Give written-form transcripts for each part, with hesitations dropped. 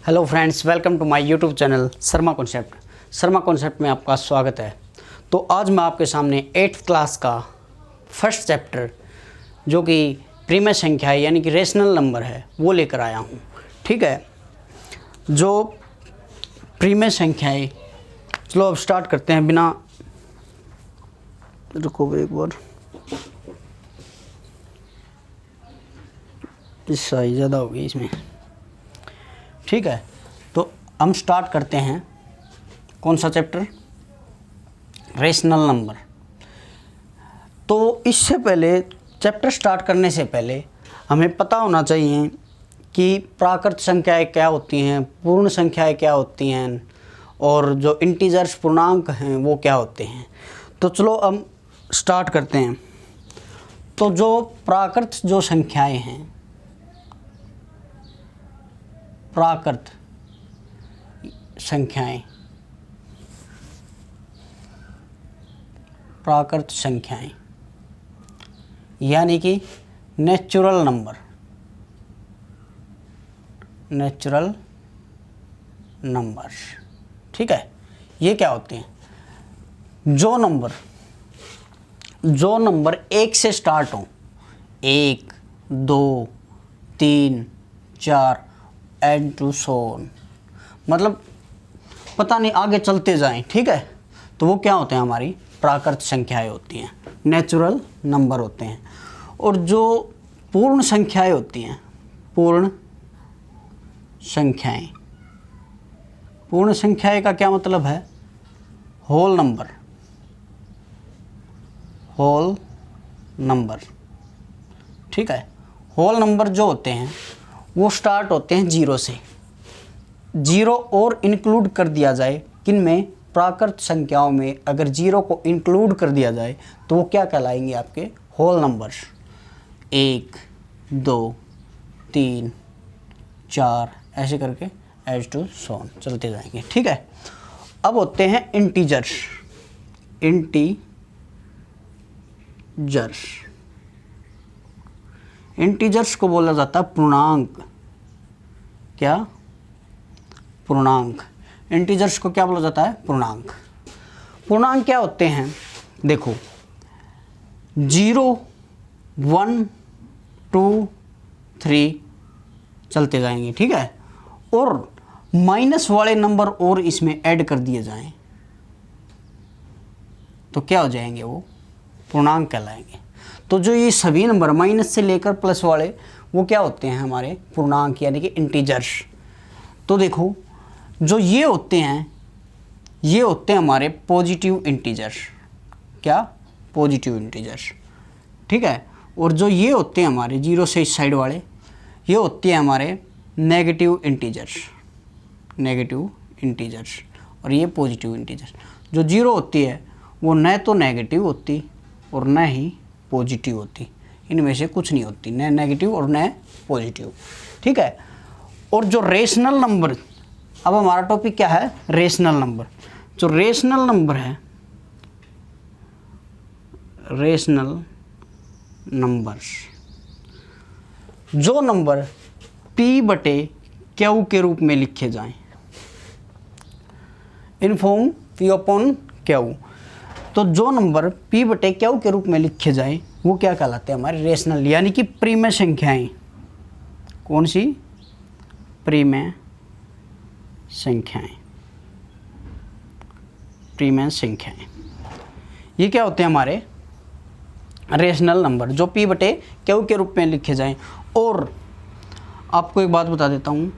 Hello friends, welcome to my YouTube channel Sharma concept. Sharma concept में आपका स्वागत है। तो आज मैं आपके सामने 8th क्लास का फर्स्ट चैप्टर जो कि प्रीमेय संख्या है यानी कि रेशनल नंबर है वो लेकर आया हूँ। ठीक है, जो प्रीमेय संख्या है, चलो अब स्टार्ट करते हैं। बिना रुको एक बार, इस साइज ज़्यादा हो गई इसमें। ठीक है, तो हम स्टार्ट करते हैं। कौन सा चैप्टर? Rational number. तो इससे पहले, चैप्टर स्टार्ट करने से पहले हमें पता होना चाहिए कि प्राकृत संख्याएं क्या होती हैं, पूर्ण संख्याएं क्या होती हैं और जो इंटीजर्स पूर्णांक हैं वो क्या होते हैं। तो चलो हम स्टार्ट करते हैं। तो जो प्राकृत जो संख्याएं हैं, प्राकृत संख्याएं, प्राकृत संख्याएं यानी कि नेचुरल नंबर, नेचुरल नंबर्स। ठीक है, ये क्या होते हैं? जो नंबर 1 से स्टार्ट हो, 1, 2, 3, 4 एंड टू सो ऑन, मतलब पता नहीं आगे चलते जाएं। ठीक है, तो वो क्या होते हैं? हमारी प्राकृत संख्याएं होती हैं, नेचुरल नंबर होते हैं। और जो पूर्ण संख्याएं होती हैं, पूर्ण संख्याएं, पूर्ण संख्याएं का क्या मतलब है? Whole number, whole number. ठीक है, होल नंबर जो होते हैं वो स्टार्ट होते हैं 0 से। 0 और इंक्लूड कर दिया जाए, किनमें? प्राकृत संख्याओं में अगर 0 को इंक्लूड कर दिया जाए तो वो क्या कहलाएंगे? आपके होल नंबर्स। 1, 2, 3, 4 ऐसे करके एज टू सो ऑन चलते जाएंगे। ठीक है, अब होते हैं इंटीजर्स। इंटीजर्स को बोला जाता है पूर्णांक। क्या? पूर्णांक। इंटीजर्स को क्या बोला जाता है? पूर्णांक। पूर्णांक क्या होते हैं? देखो, 0, 1, 2, 3 चलते जाएंगे। ठीक है, और माइनस वाले नंबर और इसमें ऐड कर दिए जाएं तो क्या हो जाएंगे? वो पूर्णांक कहलाएंगे। तो जो ये सभी नंबर माइनस से लेकर प्लस वाले वो क्या होते हैं? हमारे पूर्णांक यानी कि इंटीजर्स। तो देखो, जो ये होते हैं हमारे पॉजिटिव इंटीजर्स। क्या? Positive integers. ठीक है, और जो ये होते हैं हमारे 0 से इस साइड वाले, ये होते हैं हमारे नेगेटिव इंटीजर्स, नेगेटिव इंटीजर्स। और ये पॉजिटिव इंटीजर्स। जो 0 होती है वो न तो नेगेटिव होती और न ही पॉजिटिव होती, इनमें से कुछ नहीं होती, न नेगेटिव और न पॉजिटिव। ठीक है, और जो रेशनल नंबर, अब हमारा टॉपिक क्या है? Rational number. जो रेशनल नंबर है, रेशनल नंबर्स, जो नंबर P/Q के रूप में लिखे जाएं, इन फॉर्म P/Q, तो जो नंबर P/Q के रूप में लिखे जाएं वो क्या कहलाते हैं? हमारे रेशनल यानी कि प्रीमेय संख्याएं। कौन सी? प्रीमेय संख्याएं, प्रीमेय संख्याएं। ये क्या होते हैं? हमारे रेशनल नंबर जो P/Q के रूप में लिखे जाएं। और आपको एक बात बता देता हूँ,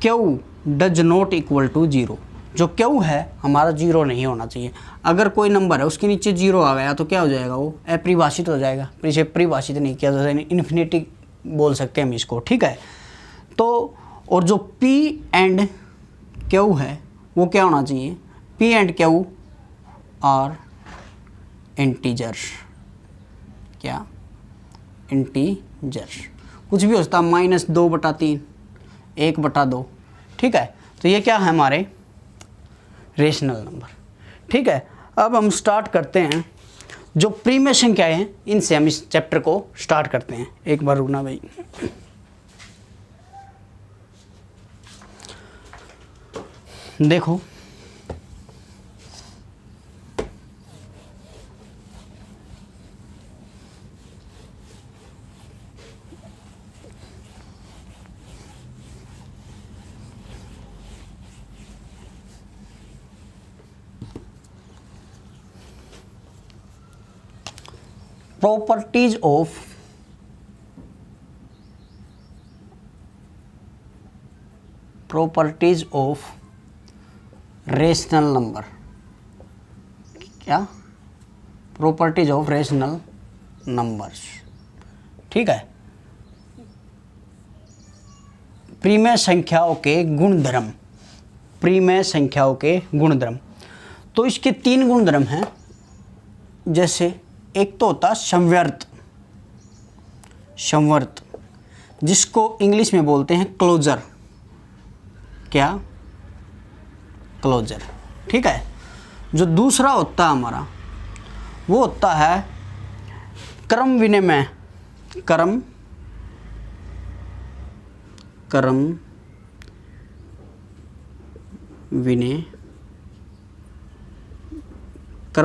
Q does not equal to 0। जो Q है हमारा 0 नहीं होना चाहिए। अगर कोई नंबर है उसके नीचे 0 आ गया तो क्या हो जाएगा? वो अपरिभाषित हो जाएगा। इसे परिभाषित नहीं किया जाता, इन्फिनिटी बोल सकते हैं हम इसको। ठीक है, तो और जो P एंड Q है वो क्या होना चाहिए? P and Q are integers. क्या? इंटीजर्स। कुछ भी हो सकता है, -2/3, 1/2। ठीक है, तो ये क्या है? हमारे रेशनल नंबर। ठीक है, अब हम स्टार्ट करते हैं। जो प्रीमेय संख्याएं हैं इनसे हम इस चैप्टर को स्टार्ट करते हैं। एक बार रुकना भाई। देखो properties of रेशनल नंबर। क्या? Properties of rational numbers. ठीक है, परिमेय संख्याओं के गुणधर्म। परिमेय संख्याओं के गुणधर्म, तो इसके 3 गुणधर्म हैं। जैसे एक तो होता संवर्त, संवर्त जिसको इंग्लिश में बोलते हैं क्लोजर। क्या? क्लोजर। ठीक है, जो दूसरा होता है हमारा वो होता है क्रम विनिमय। क्रम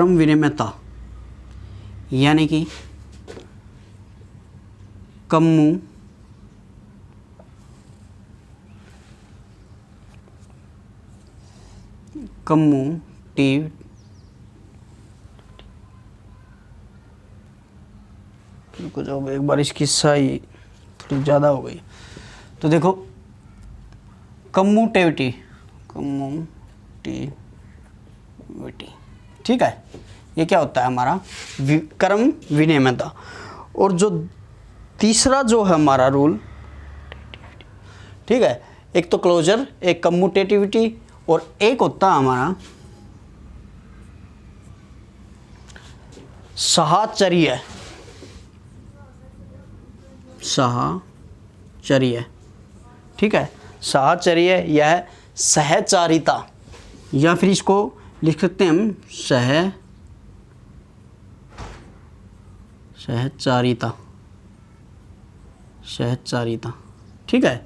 विनिमयता, यानी कि कम्यूटेटिव जब एक बार इसकी सही थोड़ी ज़्यादा हो गई तो देखो कम्यूटेटिविटी। ठीक है, ये क्या होता है हमारा क्रम विनिमयता। और जो तीसरा जो है हमारा रूल, ठीक है, एक तो क्लोजर, एक कम्यूटेटिविटी, और एक होता है हमारा साहचर्य। साहचर्य, ठीक है, साहचर्य यह सहचारिता, या फिर इसको लिख सकते हैं हम सहचारिता। ठीक है,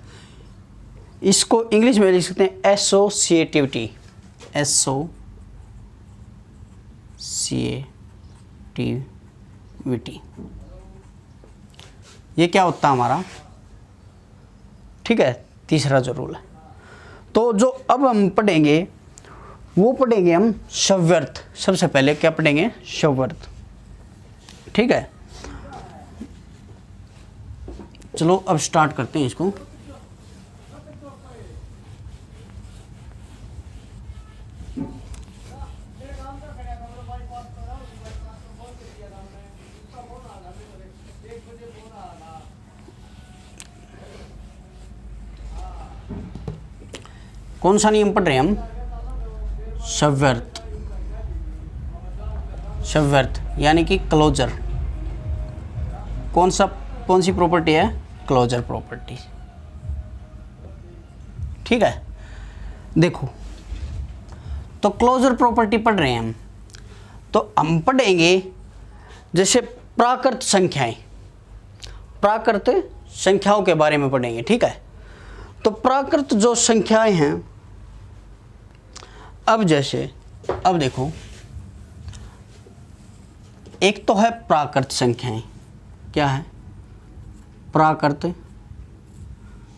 इसको इंग्लिश में लिख सकते हैं एसोसिएटिविटी। ये क्या होता है हमारा? ठीक है, तीसरा जो रूल है। तो जो अब हम पढ़ेंगे वो पढ़ेंगे हम संवर्त। सबसे पहले क्या पढ़ेंगे? संवर्त। ठीक है, चलो अब स्टार्ट करते हैं इसको। कौन सा नियम पढ़ रहे हैं हम? संवर्त यानी कि क्लोजर। कौन सी प्रॉपर्टी है? Closure property. ठीक है, देखो तो क्लोजर प्रॉपर्टी पढ़ रहे हैं हम, तो हम पढ़ेंगे जैसे प्राकृत संख्याएं। प्राकृत संख्याओं के बारे में पढ़ेंगे। ठीक है, तो प्राकृत जो संख्याएं हैं, अब देखो, एक तो है प्राकृत संख्याएं। क्या है? प्राकृत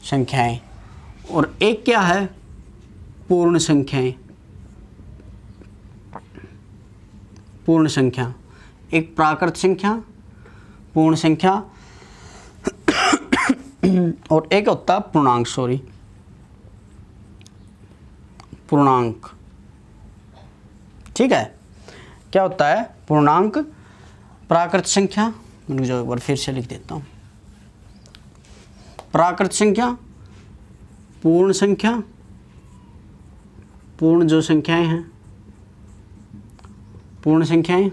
संख्याएं। और एक क्या है? पूर्ण संख्याएं। पूर्ण संख्या, एक प्राकृत संख्या, पूर्ण संख्या, और एक होता पूर्णांक। पूर्णांक। ठीक है, क्या होता है? पूर्णांक, प्राकृत संख्या। जो एक बार फिर से लिख देता हूं, प्राकृत संख्या, पूर्ण संख्या, पूर्ण जो संख्याएं हैं, पूर्ण संख्याएं,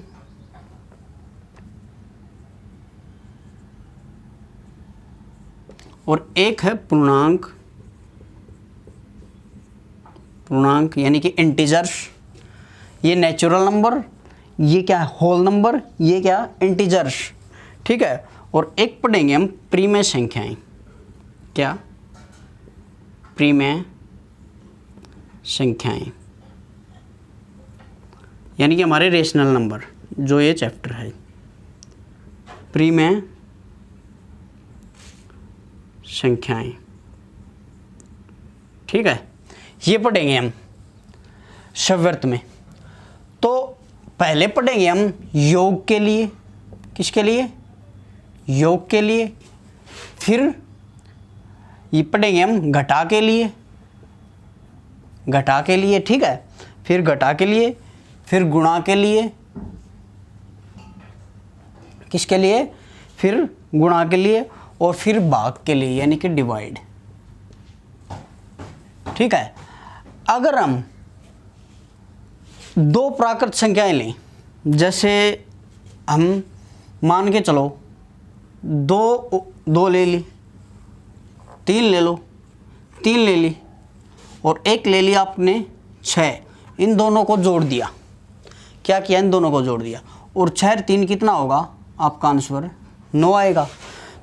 और एक है पूर्णांक। पूर्णांक यानी कि इंटीजर्स। ये नेचुरल नंबर, ये क्या है? Whole number. ये क्या? इंटीजर्स। ठीक है, और एक पढ़ेंगे हम परिमेय संख्याएं। क्या? परिमेय संख्याएं, यानी कि हमारे रेशनल नंबर, जो ये चैप्टर है प्रीमेय संख्याएं, ठीक है, ये पढ़ेंगे हम सव्यर्थ में। तो पहले पढ़ेंगे हम योग के लिए, किसके लिए, योग के लिए, फिर ये पढ़ेंगे हम घटा के लिए, घटा के लिए, ठीक है, फिर घटा के लिए, फिर गुणा के लिए, किसके लिए, फिर गुणा के लिए, और फिर भाग के लिए यानी कि डिवाइड, ठीक है। अगर हम दो प्राकृत संख्याएं लें, जैसे हम मान के चलो दो ले ली, तीन ले लो, तीन ले ली, और एक ले लिया आपने 6, इन दोनों को जोड़ दिया, क्या किया, इन दोनों को जोड़ दिया, और 6 3 कितना होगा, आपका आंसर 9 आएगा।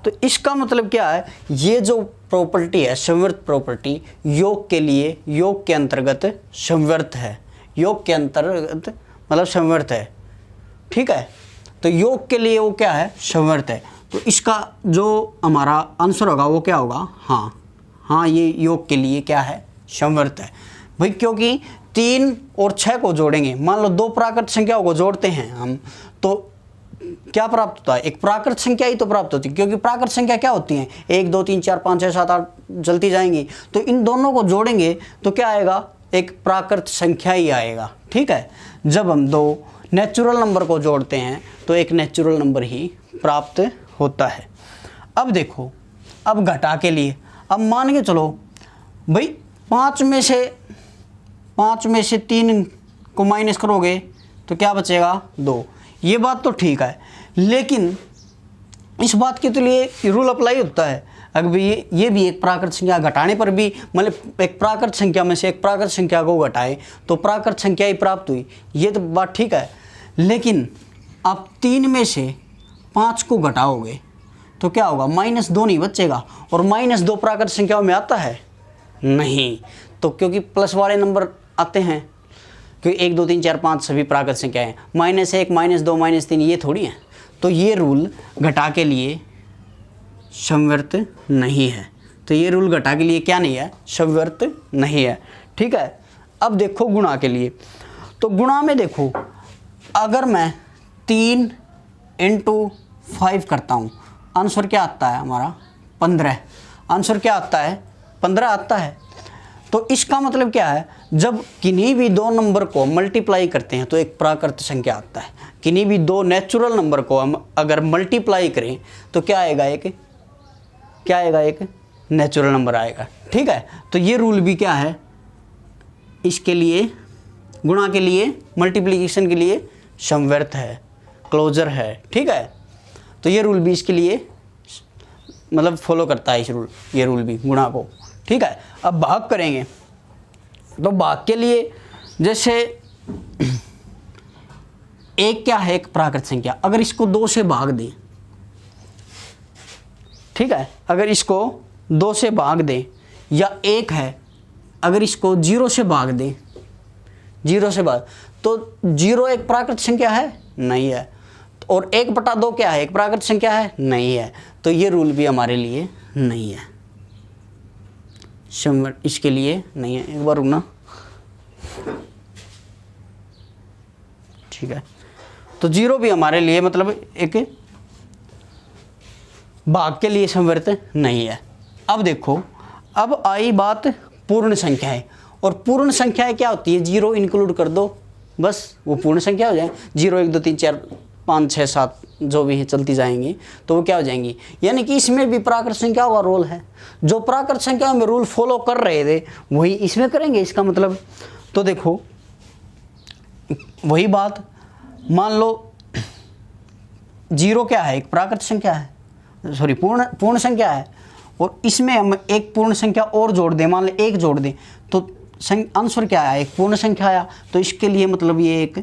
तो इसका मतलब क्या है, ये जो प्रॉपर्टी है संवर्त प्रॉपर्टी, योग के लिए, योग के अंतर्गत संवर्त है, योग के अंतर्गत मतलब संवर्त है, ठीक है। तो योग के लिए वो क्या है, संवर्त है। तो इसका जो हमारा आंसर होगा वो क्या होगा, हाँ, ये योग के लिए क्या है, संवर्त है भाई, क्योंकि 3 और 6 को जोड़ेंगे, मान लो 2 प्राकृत संख्याओं को जोड़ते हैं हम, तो क्या प्राप्त होता है, एक प्राकृत संख्या ही तो प्राप्त होती है, क्योंकि प्राकृत संख्या क्या होती हैं, 1 2 3 4 5 6 7 8 चलती जाएंगी। तो इन दोनों को जोड़ेंगे तो क्या आएगा, एक प्राकृत संख्या ही आएगा, ठीक है। जब हम 2 नेचुरल नंबर को जोड़ते हैं तो एक नेचुरल नंबर ही प्राप्त होता है। अब देखो, अब घटा के लिए, अब मान के चलो भाई 5 में से 3 को माइनस करोगे तो क्या बचेगा, 2। ये बात तो ठीक है, लेकिन इस बात के तो लिए रूल अप्लाई होता है, अगर ये भी एक प्राकृत संख्या घटाने पर भी, मतलब एक प्राकृत संख्या में से एक प्राकृत संख्या को घटाए तो प्राकृत संख्या ही प्राप्त हुई, ये तो बात ठीक है। लेकिन आप 3 में से 5 को घटाओगे तो क्या होगा, -2 नहीं बचेगा, और -2 प्राकृत संख्याओं में आता है नहीं, तो क्योंकि प्लस वाले नंबर आते हैं, क्योंकि 1 2 3 4 5 सभी प्राकृत संख्याएं हैं, -1 -2 -3 ये थोड़ी हैं। तो ये रूल घटा के लिए संवर्त नहीं है, तो ये रूल घटा के लिए क्या नहीं है, संवर्त नहीं है, ठीक है। अब देखो गुणा के लिए, तो गुणा में देखो, अगर मैं 3 × 5 करता हूँ, आंसर क्या आता है हमारा, 15, आंसर क्या आता है, 15 आता है। तो इसका मतलब क्या है, जब किन्हीं भी 2 नंबर को मल्टीप्लाई करते हैं तो एक प्राकृत संख्या आता है, किन्हीं भी 2 नेचुरल नंबर को हम अगर मल्टीप्लाई करें तो क्या आएगा, एक नेचुरल नंबर आएगा, ठीक है। तो ये रूल भी क्या है, इसके लिए गुणा के लिए, मल्टीप्लिकेशन के लिए संवर्त है, क्लोजर है, ठीक है। तो ये रूल भी इसके लिए मतलब फॉलो करता है, ये रूल भी गुणा को, ठीक है। अब भाग करेंगे, तो भाग के लिए जैसे एक क्या है, एक प्राकृत संख्या, अगर इसको 2 से भाग दें, ठीक है, अगर इसको 2 से भाग दें, या 1 है, अगर इसको 0 से भाग दें, 0 से भाग, तो 0 एक प्राकृत संख्या है, नहीं है, और 1/2 क्या है, एक प्राकृत संख्या है, नहीं है। तो ये रूल भी हमारे लिए नहीं है, इसके लिए नहीं है। एक बार रुकना, ठीक है। तो 0 भी हमारे लिए मतलब एक भाग के लिए संवर्त नहीं है। अब देखो, अब आई बात पूर्ण संख्या है, और पूर्ण संख्याएं क्या होती है, 0 इंक्लूड कर दो, बस वो पूर्ण संख्या हो जाए। 0 1 2 3 4 5 6 7 जो भी है चलती जाएंगी तो वो क्या हो जाएंगी, यानी कि इसमें भी प्राकृत संख्याओं का रोल है, जो प्राकृत संख्याओं में रूल फॉलो कर रहे थे वही इसमें करेंगे, इसका मतलब। तो देखो वही बात, मान लो 0 क्या है, एक प्राकृत संख्या है, सॉरी पूर्ण संख्या है, और इसमें हम एक पूर्ण संख्या और जोड़ दें, मान लो 1 जोड़ दें, तो आंसर क्या आया, एक पूर्ण संख्या आया। तो इसके लिए मतलब ये एक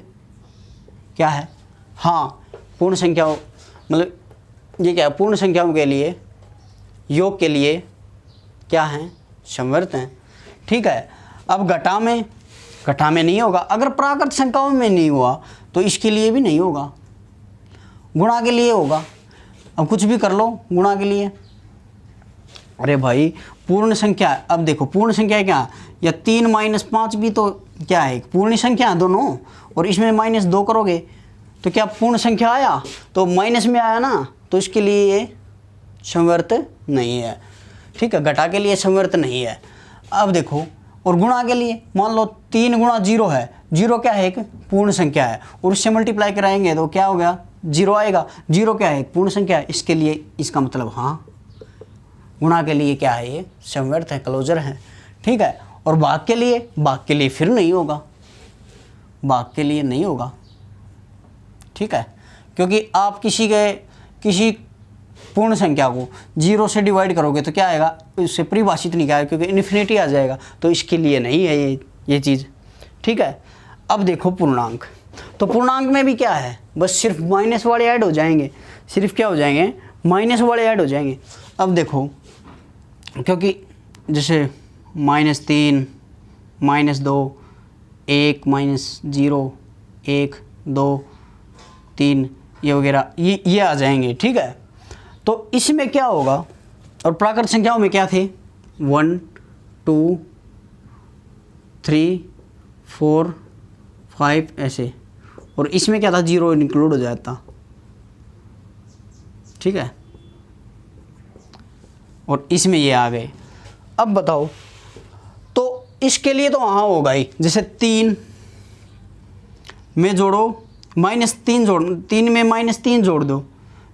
क्या है, हाँ पूर्ण संख्या, मतलब ये क्या है, पूर्ण संख्याओं के लिए, योग के लिए क्या है, संवर्त हैं, ठीक है। अब घटा में नहीं होगा। अगर प्राकृत संख्याओं में नहीं हुआ तो इसके लिए भी नहीं होगा, गुणा के लिए होगा। अब कुछ भी कर लो गुणा के लिए। अरे भाई पूर्ण संख्या, अब देखो पूर्ण संख्या क्या, या 3 - 5 भी तो क्या है, पूर्ण संख्या है दोनों, और इसमें -2 करोगे तो क्या पूर्ण संख्या आया, तो माइनस में आया ना, तो इसके लिए ये संवर्त नहीं है। ठीक है, घटा के लिए संवर्त नहीं है। अब देखो और गुणा के लिए, मान लो 3 × 0 है, 0 क्या है, एक पूर्ण संख्या है, और उससे मल्टीप्लाई कराएंगे तो क्या हो गया, 0 आएगा। 0 क्या है, एक पूर्ण संख्या है, इसके लिए इसका मतलब हाँ गुणा के लिए क्या है, ये संवर्त है, क्लोजर है। ठीक है, और भाग के लिए फिर नहीं होगा, भाग के लिए नहीं होगा। ठीक है, क्योंकि आप किसी पूर्ण संख्या को 0 से डिवाइड करोगे तो क्या आएगा, उससे परिभाषित नहीं क्या है, क्योंकि इन्फिनिटी आ जाएगा, तो इसके लिए नहीं है ये चीज़। ठीक है, अब देखो पूर्णांक, तो पूर्णांक में भी क्या है, बस सिर्फ माइनस वाले ऐड हो जाएंगे, सिर्फ क्या हो जाएंगे, माइनस वाले ऐड हो जाएंगे। अब देखो, क्योंकि जैसे -3 -2 1 -0 1 2 3 ये वगैरह ये आ जाएंगे। ठीक है, तो इसमें क्या होगा, और प्राकृत संख्याओं में क्या थे, 1 2 3 4 5 ऐसे, और इसमें क्या था, 0 इंक्लूड हो जाता। ठीक है, और इसमें ये आ गए। अब बताओ, तो इसके लिए तो वहाँ होगा ही, जैसे 3 में जोड़ो -3 जोड़, 3 में -3 जोड़ दो,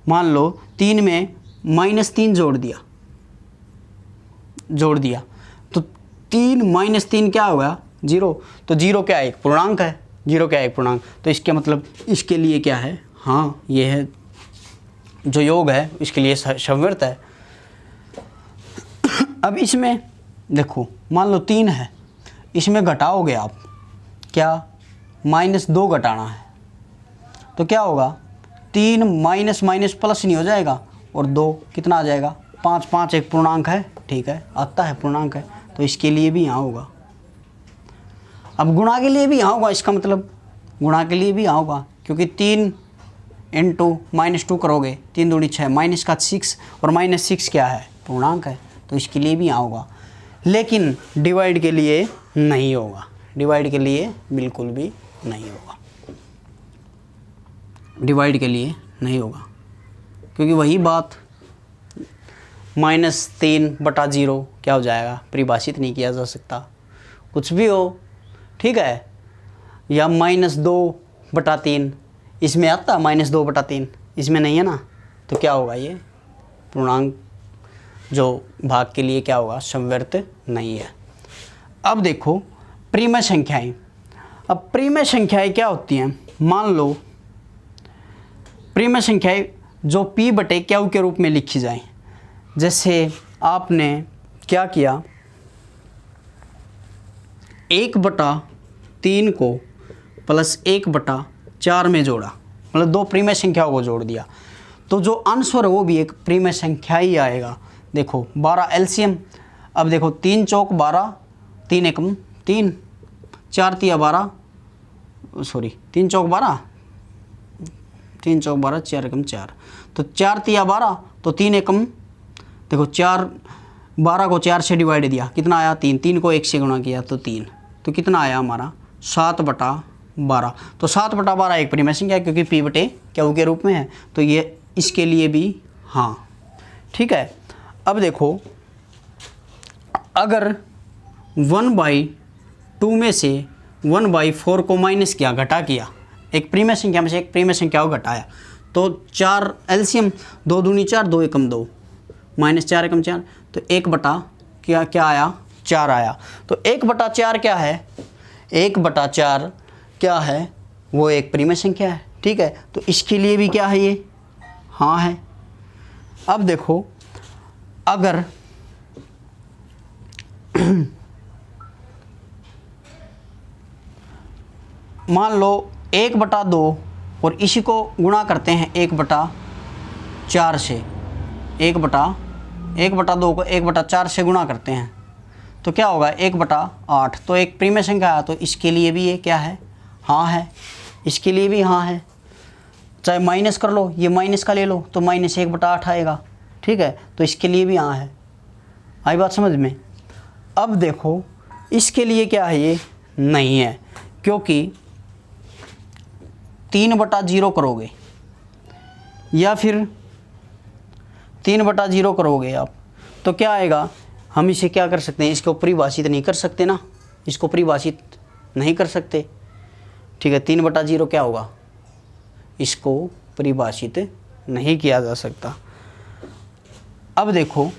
मान लो 3 में -3 जोड़ दिया तो 3 - 3 क्या होगा, 0। तो 0 क्या है, एक पूर्णांक है, 0 क्या है, एक पूर्णांक, तो इसके मतलब इसके लिए क्या है, हाँ ये है जो योग है, इसके लिए संवर्त है। अब इसमें देखो, मान लो 3 है, इसमें घटाओगे आप, क्या -2 घटाना है, तो क्या होगा, 3 माइनस प्लस नहीं हो जाएगा, और 2 कितना आ जाएगा, 5 5 एक पूर्णांक है। ठीक है, आता है पूर्णांक है, तो इसके लिए भी यहाँ होगा। अब गुणा के लिए भी यहाँ होगा, इसका मतलब गुणा के लिए भी यहाँ होगा, क्योंकि 3 × -2 करोगे, 3 दूनी 6, माइनस का 6, और -6 क्या है, पूर्णांक है, तो इसके लिए भी यहाँ होगा। लेकिन डिवाइड के लिए नहीं होगा, डिवाइड के लिए बिल्कुल भी नहीं होगा, डिवाइड के लिए नहीं होगा, क्योंकि वही बात -3/0 क्या हो जाएगा, परिभाषित नहीं किया जा सकता, कुछ भी हो। ठीक है, या -2/3 इसमें आता, -2/3 इसमें नहीं है ना, तो क्या होगा, ये पूर्णांक जो भाग के लिए क्या होगा, संवर्त नहीं है। अब देखो परिमेय संख्याएं, अब परिमेय संख्याएं क्या होती हैं, मान लो परिमेय संख्याएं जो P/Q के रूप में लिखी जाएं, जैसे आपने क्या किया, 1/3 को +1/4 में जोड़ा, मतलब 2 परिमेय संख्याओं को जोड़ दिया, तो जो आंसर है वो भी एक परिमेय संख्या ही आएगा। देखो 12 एलसीएम, अब देखो 3 चौक 12, 3 एकम 3, 4 तिया 12, सॉरी 3 चौक 12, 3 चौक 12, 4 एकम 4, तो 4 तिया 12, तो 3 एकम, देखो 4 12 को 4 से डिवाइड दिया, कितना आया, 3, 3 को 1 से गुणा किया तो 3, तो कितना आया हमारा 7/12, तो 7/12 एक परिमेय संख्या है, क्योंकि P/Q के रूप में है, तो ये इसके लिए भी हाँ। ठीक है, अब देखो अगर 1/2 में से 1/4 को माइनस किया, घटा किया, एक परिमेय संख्या में से एक परिमेय संख्या को घटाया, तो 4 एलसीएम, 2 दूनी 4, 2 एकम 2, -4 एकम 4, तो 1/ क्या आया, 4 आया। तो 1/4 क्या है, 1/4 क्या है, वो एक परिमेय संख्या है। ठीक है, तो इसके लिए भी क्या है, ये हाँ है। अब देखो अगर मान लो 1/2 और इसी को गुणा करते हैं 1/4 से, 1/2 को 1/4 से गुणा करते हैं, तो क्या होगा 1/8। तो एक प्रीमेय संख्या है तो इसके लिए भी ये क्या है, हाँ है, इसके लिए भी हाँ है। चाहे माइनस कर लो, ये माइनस का ले लो तो -1/8 आएगा, ठीक है, तो इसके लिए भी हाँ है। आई बात समझ में। अब देखो इसके लिए क्या है, ये नहीं है, क्योंकि 3/0 करोगे या फिर 3/0 करोगे आप तो क्या आएगा, हम इसे क्या कर सकते हैं, इसको परिभाषित नहीं कर सकते ना, इसको परिभाषित नहीं कर सकते, ठीक है। 3/0 क्या होगा, इसको परिभाषित नहीं किया जा सकता। अब देखो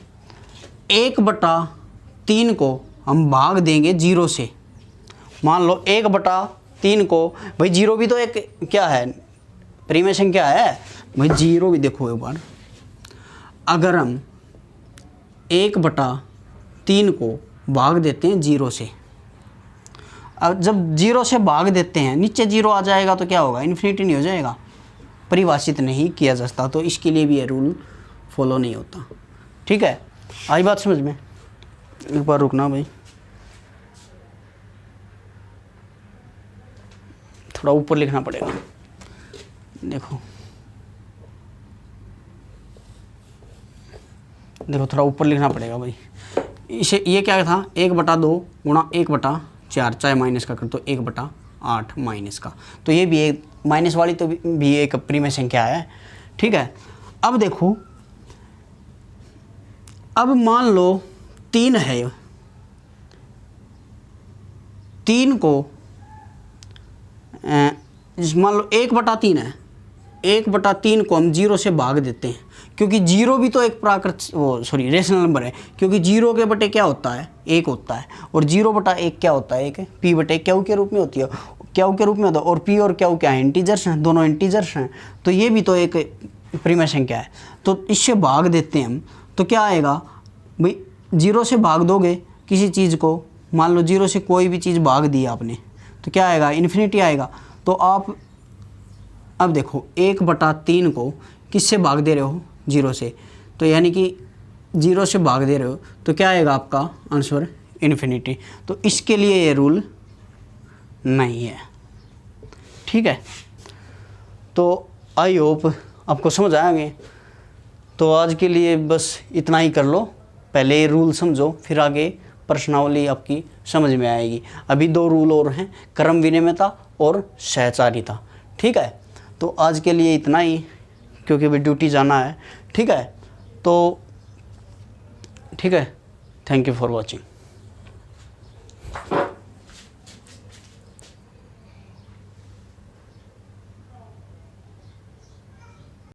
1/3 को हम भाग देंगे 0 से। मान लो 1/3 को, भाई 0 भी तो एक क्या है, प्रीमेय संख्या है भाई, 0 भी देखो एक बार। अगर हम 1/3 को भाग देते हैं 0 से, अब जब 0 से भाग देते हैं नीचे 0 आ जाएगा तो क्या होगा, इन्फिनिटी नहीं हो जाएगा, परिभाषित नहीं किया जा सकता। तो इसके लिए भी ये रूल फॉलो नहीं होता, ठीक है। आई बात समझ में। एक बार रुकना भाई, थोड़ा ऊपर लिखना पड़ेगा। देखो देखो थोड़ा ऊपर लिखना पड़ेगा भाई। इसे ये क्या था, 1/2 गुणा 1/4, चाहे माइनस का कर तो 1/8 माइनस का, तो ये भी एक माइनस वाली तो भी एक प्रीमेय संख्या है, ठीक है। अब देखो, अब मान लो 3 है, 3 को मान लो 1/3 है, 1/3 को हम 0 से भाग देते हैं, क्योंकि 0 भी तो एक रेशनल नंबर है, क्योंकि 0 के बटे क्या होता है, 1 होता है, और 0/1 क्या होता है, 1 p/q के रूप में होती है, क्यू के रूप में होता है, और p और q क्या है, इंटीजर्स हैं, दोनों इंटीजर्स हैं, तो ये भी तो एक प्रीमेय संख्या है। तो इससे भाग देते हैं हम, तो क्या आएगा भाई, 0 से भाग दोगे किसी चीज़ को, मान लो 0 से कोई भी चीज़ भाग दी आपने, तो क्या आएगा, इन्फिनिटी आएगा। तो आप अब देखो 1/3 को किससे भाग दे रहे हो, 0 से, तो यानी कि 0 से भाग दे रहे हो तो क्या आएगा आपका आंसर, इन्फिनिटी। तो इसके लिए ये रूल नहीं है, ठीक है। तो आई होप आपको समझ आएंगे। तो आज के लिए बस इतना ही कर लो, पहले ये रूल समझो, फिर आगे प्रश्नावली आपकी समझ में आएगी। अभी 2 रूल और हैं, क्रम विनिमयता और सहचारिता, ठीक है। तो आज के लिए इतना ही, क्योंकि अभी ड्यूटी जाना है, ठीक है। तो ठीक है, थैंक यू फॉर वॉचिंग।